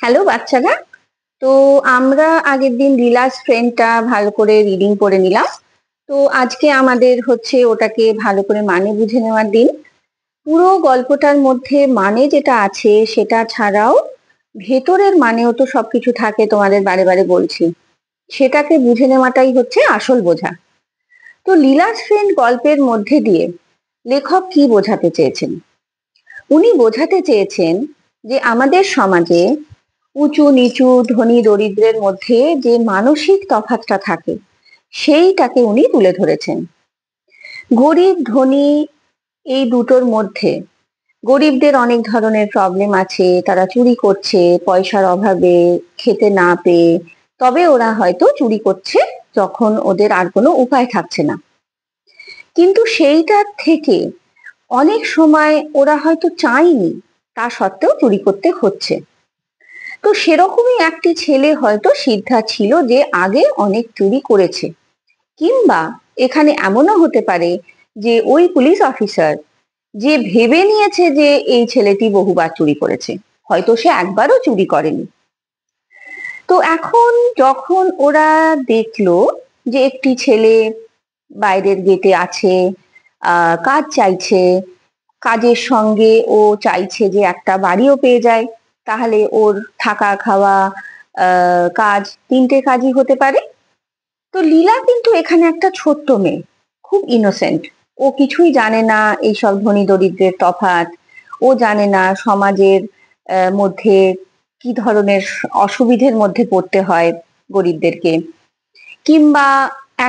Hello বাচ্চারা। তো আমরা আগের দিন রিলাস ফ্রেন্ডটা ভালো করে রিডিং করে নিলাম। তো আজকে আমাদের হচ্ছে ওটাকে ভালো করে মানে বুঝে নেওয়ার দিন। পুরো গল্পটার মধ্যে মানে যেটা আছে সেটা ছাড়াও ভেতরের মানেও তো সবকিছু থাকে, তোমাদের বারে বারে বলছি। সেটাকে বুঝে নেওয়াটাই হচ্ছে আসল বোঝা। তো লীলাস ফ্রেন্ড গল্পের মধ্যে দিয়ে লেখক কি বোঝাতে চেয়েছেন? উনি বোঝাতে চেয়েছেন যে আমাদের সমাজে উঁচু নিচু ধনী দরিদ্রের মধ্যে যে মানসিক তফাৎটা থাকে সেইটাকে উনি তুলে ধরেছেন। গরিব ধনী এই দুটোর মধ্যে গরিবদের অনেক ধরনের প্রবলেম আছে, তারা চুরি করছে পয়সার অভাবে, খেতে না পেয়ে। তবে ওরা হয়তো চুরি করছে যখন ওদের আর কোনো উপায় থাকছে না। কিন্তু সেইটার থেকে অনেক সময় ওরা হয়তো চায়নি, তা সত্ত্বেও চুরি করতে হচ্ছে। তো সেরকমই একটি ছেলে হয়তো সিদ্ধা ছিল যে আগে অনেক চুরি করেছে। কিংবা এখানে এমনও হতে পারে যে ওই পুলিশ অফিসার যে ভেবে নিয়েছে যে এই ছেলেটি বহুবার চুরি করেছে, হয়তো সে একবারও চুরি করেনি। তো এখন যখন ওরা দেখলো যে একটি ছেলে বাইরের গেটে আছে, কাজ চাইছে, কাজের সঙ্গে ও চাইছে যে একটা বাড়িও পেয়ে যায়, তাহলে ওর থাকা খাওয়া কাজ তিনটে কাজই হতে পারে। তো লীলা কিন্তু এখানে একটা ছোট্ট মেয়ে, খুব ইনোসেন্ট। ও কিছুই জানে না এইসব ধনী দরিদ্রের তফাৎ। ও জানে না সমাজের মধ্যে কি ধরনের অসুবিধের মধ্যে পড়তে হয় গরিবদেরকে। কিংবা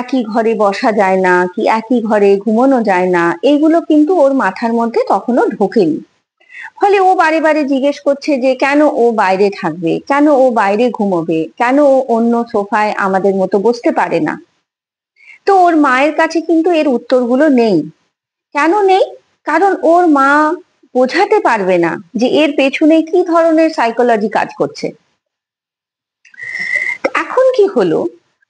একই ঘরে বসা যায় না, কি একই ঘরে ঘুমানো যায় না, এইগুলো কিন্তু ওর মাথার মধ্যে তখনো ঢোকেনি। ফলে ও বারে বারে জিজ্ঞেস করছে যে কেন ও বাইরে থাকবে, কেন ও বাইরে ঘুমোবে, কেন ও অন্য সোফায় আমাদের মতো বসতে পারে না। তো ওর মায়ের কাছে কিন্তু এর উত্তরগুলো নেই। কেন নেই? কারণ ওর মা বোঝাতে পারবে না যে এর পেছনে কি ধরনের সাইকোলজি কাজ করছে। এখন কি হলো,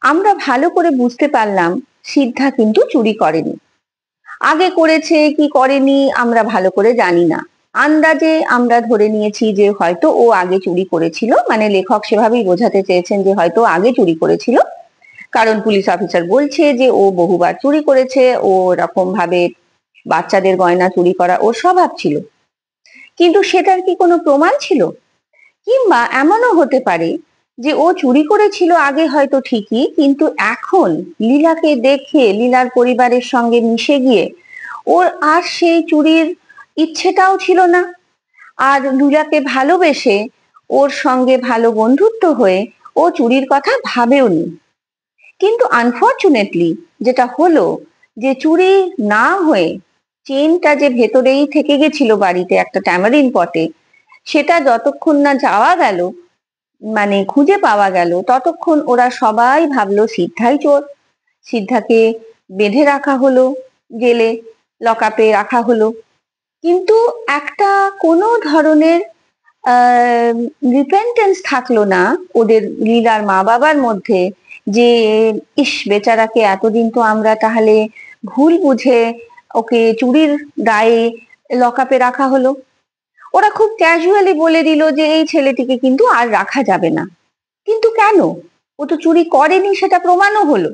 আমরা ভালো করে বুঝতে পারলাম সিদ্ধা কিন্তু চুরি করেনি। আগে করেছে কি করেনি আমরা ভালো করে জানি না। আন্দাজে আমরা ধরে নিয়েছি যে হয়তো ও আগে চুরি করেছিল, মানে লেখক সেভাবেই বোঝাতে চেয়েছেন যে হয়তো আগে চুরি করেছিল। কারণ পুলিশ অফিসার বলছে যে ও বহুবার চুরি করেছে, ও এরকম ভাবে বাচ্চাদের গয়না চুরি করা ওর স্বভাব ছিল। কিন্তু সেটার কি কোনো প্রমাণ ছিল? কিংবা এমনও হতে পারে যে ও চুরি করেছিল আগে হয়তো ঠিকই, কিন্তু এখন লীলাকে দেখে লীলার পরিবারের সঙ্গে মিশে গিয়ে ওর আর সেই চুরির ইচ্ছেটাও ছিল না। আর লীলাকে ভালোবেসে ওর সঙ্গে ভালো বন্ধুত্ব হয়ে ও চুরির কথা ভাবেওনি। কিন্তু আনফর্চুনেটলি যেটা হলো, যে চুরি না হয়ে চেনটা যে ভেতরেই থেকে গেছিল বাড়িতে একটা ট্যামারিন পটে, সেটা যতক্ষণ না যাওয়া গেল, মানে খুঁজে পাওয়া গেল, ততক্ষণ ওরা সবাই ভাবলো সিদ্ধাই চোর। সিদ্ধাকে বেঁধে রাখা হলো, জেলে লকআপে রাখা হলো। কিন্তু একটা কোনো ধরনের রিপেন্টেন্স থাকলো না ওদের লীলার মা বাবার মধ্যে, যে ইস বেচারাকে এতদিন তো আমরা তাহলে ভুল বুঝে ওকে চুরির দায়ে লকআপে রাখা হলো। ওরা খুব ক্যাজুয়ালি বলে দিল যে এই ছেলেটিকে কিন্তু আর রাখা যাবে না। কিন্তু কেন? ও তো চুরি করেনি, সেটা প্রমাণও হলো।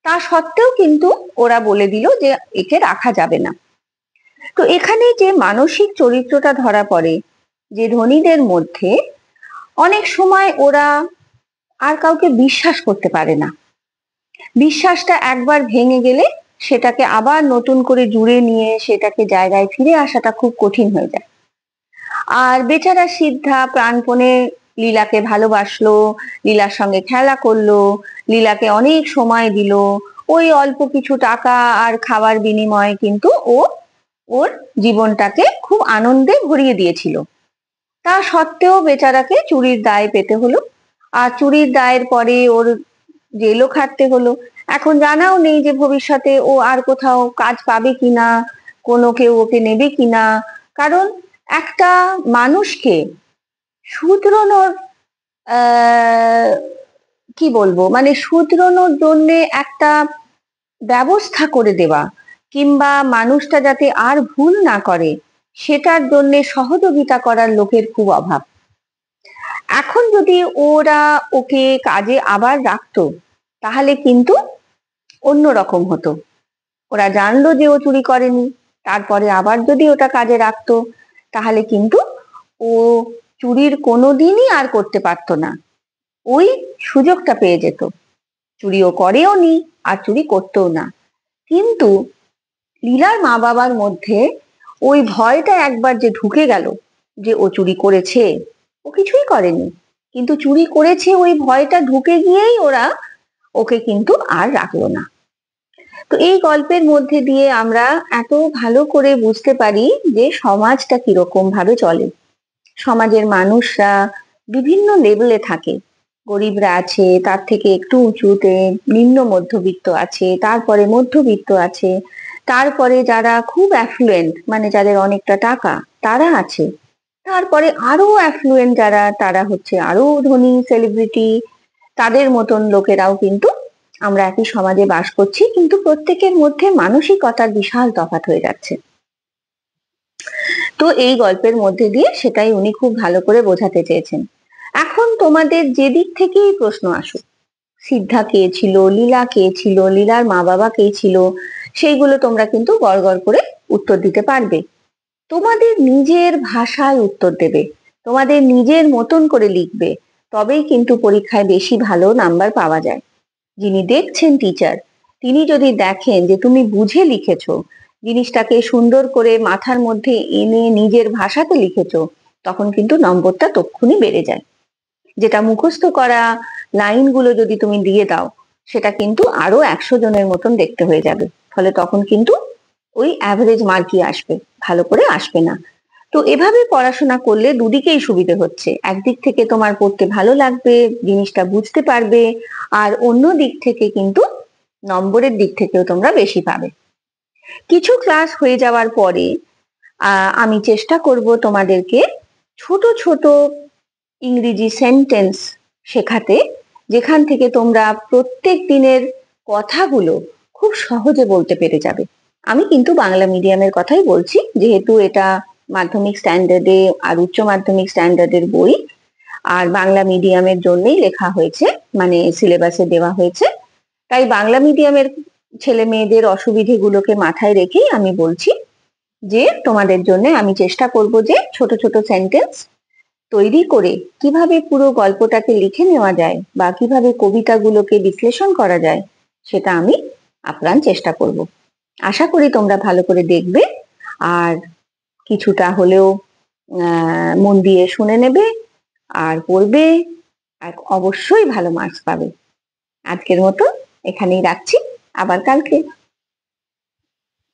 তা সত্ত্বেও কিন্তু ওরা বলে দিল যে একে রাখা যাবে না। তো এখানে যে মানসিক চরিত্রটা ধরা পড়ে, যে ধনীদের মধ্যে অনেক সময় ওরা আর কাউকে বিশ্বাস করতে পারে না। বিশ্বাসটা একবার ভেঙে গেলে সেটাকে আবার নতুন করে জুড়ে নিয়ে সেটাকে জায়গায় ফিরে আসাটা খুব কঠিন হয়ে যায়। আর বেচারা সিদ্ধা প্রাণপণে লীলাকে ভালোবাসলো, লীলার সঙ্গে খেলা করলো, লীলাকে অনেক সময় দিল। ওই অল্প কিছু টাকা আর খাবার বিনিময়ে কিন্তু ও ওর জীবনটাকে খুব আনন্দে ভরিয়ে দিয়েছিল। তা সত্ত্বেও বেচারাকে চুরির দায় পেতে হলো। আর চুরির দায়ের পরে ওর জেলও খাটতে হলো। এখন জানাও নেই যে ভবিষ্যতে ও আর কোথাও কাজ পাবে কিনা, কোনো কেউ ওকে নেবে কিনা। কারণ একটা মানুষকে শুধরানোর কি বলবো, মানে শুধরানোর জন্য একটা ব্যবস্থা করে দেওয়া, কিংবা মানুষটা যাতে আর ভুল না করে সেটার জন্য সহযোগিতা করার লোকের খুব অভাব। এখন যদি ওরা ওকে কাজে আবার রাখতো তাহলে কিন্তু অন্যরকম হতো। ওরা জানলো যে ও চুরি করেনি, তারপরে আবার যদি ওটা কাজে রাখতো তাহলে কিন্তু ও চুরির কোনোদিনই আর করতে পারতো না। ওই সুযোগটা পেয়ে যেত, চুরিও করেও নি আর চুরি করতেও না। কিন্তু লীলার মা বাবার মধ্যে ওই ভয়টা একবার যে ঢুকে গেল যে ও চুরি করেছে, ও কিছুই করেনি কিন্তু চুরি করেছে, ওই ভয়টা ঢুকে গিয়েই ওরা ওকে কিন্তু আর রাখলো না। তো এই গল্পের মধ্যে দিয়ে আমরা এত ভালো করে বুঝতে পারি যে সমাজটা কিরকম ভাবে চলে। সমাজের মানুষরা বিভিন্ন লেভেলে থাকে। গরিবরা আছে, তার থেকে একটু উঁচুতে নিম্ন মধ্যবিত্ত আছে, তারপরে মধ্যবিত্ত আছে, তারপরে যারা খুব অ্যাফ্লুয়েন্ট মানে যাদের অনেকটা টাকা তারা আছে, তারপরে আরো অ্যাফ্লুয়েন্ট যারা তারা হচ্ছে আরো ধনী সেলিব্রিটি, তাদের মতন লোকেরাও কিন্তু আমরা একই সমাজে বাস করছি, কিন্তু প্রত্যেকের মধ্যে মানসিকতার বিশাল তফাৎ হয়ে যাচ্ছে। তো এই গল্পের মধ্যে দিয়ে সেটাই উনি খুব ভালো করে বোঝাতে চেয়েছেন। এখন তোমাদের যে দিক থেকেই প্রশ্ন আসুক, সিদ্ধা কে ছিল, লীলা কে ছিল, লীলার মা বাবা কে ছিল, সেইগুলো তোমরা কিন্তু গড় গড় করে উত্তর দিতে পারবে। তোমাদের নিজের ভাষায় উত্তর দেবে, তোমাদের নিজের মতন করে লিখবে, তবেই কিন্তু পরীক্ষায় বেশি ভালো নাম্বার পাওয়া যায়। যিনি দেখছেন টিচার, তিনি যদি দেখেন যে তুমি বুঝে লিখেছো, জিনিসটাকে সুন্দর করে মাথার মধ্যে এনে নিজের ভাষাতে লিখেছো, তখন কিন্তু নম্বরটা তক্ষুনি বেড়ে যায়। যেটা মুখস্থ করা লাইনগুলো যদি তুমি দিয়ে দাও, সেটা কিন্তু আরো 100 জনের মতন দেখতে হয়ে যাবে, ফলে তখন কিন্তু ওই অ্যাভারেজ মার্কই আসবে, ভালো করে আসবে না। তো এভাবে পড়াশোনা করলে দুদিকেই সুবিধে হচ্ছে, একদিক থেকে তোমার পড়তে ভালো লাগবে, জিনিসটা বুঝতে পারবে, আর অন্য দিক থেকে কিন্তু নম্বরের দিক থেকেও তোমরা বেশি পাবে। কিছু ক্লাস হয়ে যাওয়ার পরে আমি চেষ্টা করব তোমাদেরকে ছোট ছোট ইংরেজি সেন্টেন্স শেখাতে, যেখান থেকে তোমরা প্রত্যেক দিনের কথাগুলো খুব সহজে বলতে পেরে যাবে। আমি কিন্তু বাংলা মিডিয়ামের কথাই বলছি, যেহেতু এটা মাধ্যমিক স্ট্যান্ডার্ডে আর উচ্চ মাধ্যমিক স্ট্যান্ডার্ডের বই, আর বাংলা মিডিয়ামের জন্যই লেখা হয়েছে, মানে সিলেবাসে দেওয়া হয়েছে। তাই বাংলা মিডিয়ামের ছেলে মেয়েদের অসুবিধেগুলোকে মাথায় রেখেই আমি বলছি যে তোমাদের জন্য আমি চেষ্টা করব যে ছোট ছোট সেন্টেন্স তৈরি করে কিভাবে পুরো গল্পটাকে লিখে নেওয়া যায় বা কিভাবে কবিতাগুলোকে বিশ্লেষণ করা যায়, সেটা আমি আপ্রাণ চেষ্টা করব। আশা করি তোমরা ভালো করে দেখবে আর কিছুটা হলেও মন দিয়ে শুনে নেবে আর পড়বে, আর অবশ্যই ভালো মার্কস পাবে। আজকের মতো এখানেই রাখছি, আবার কালকে।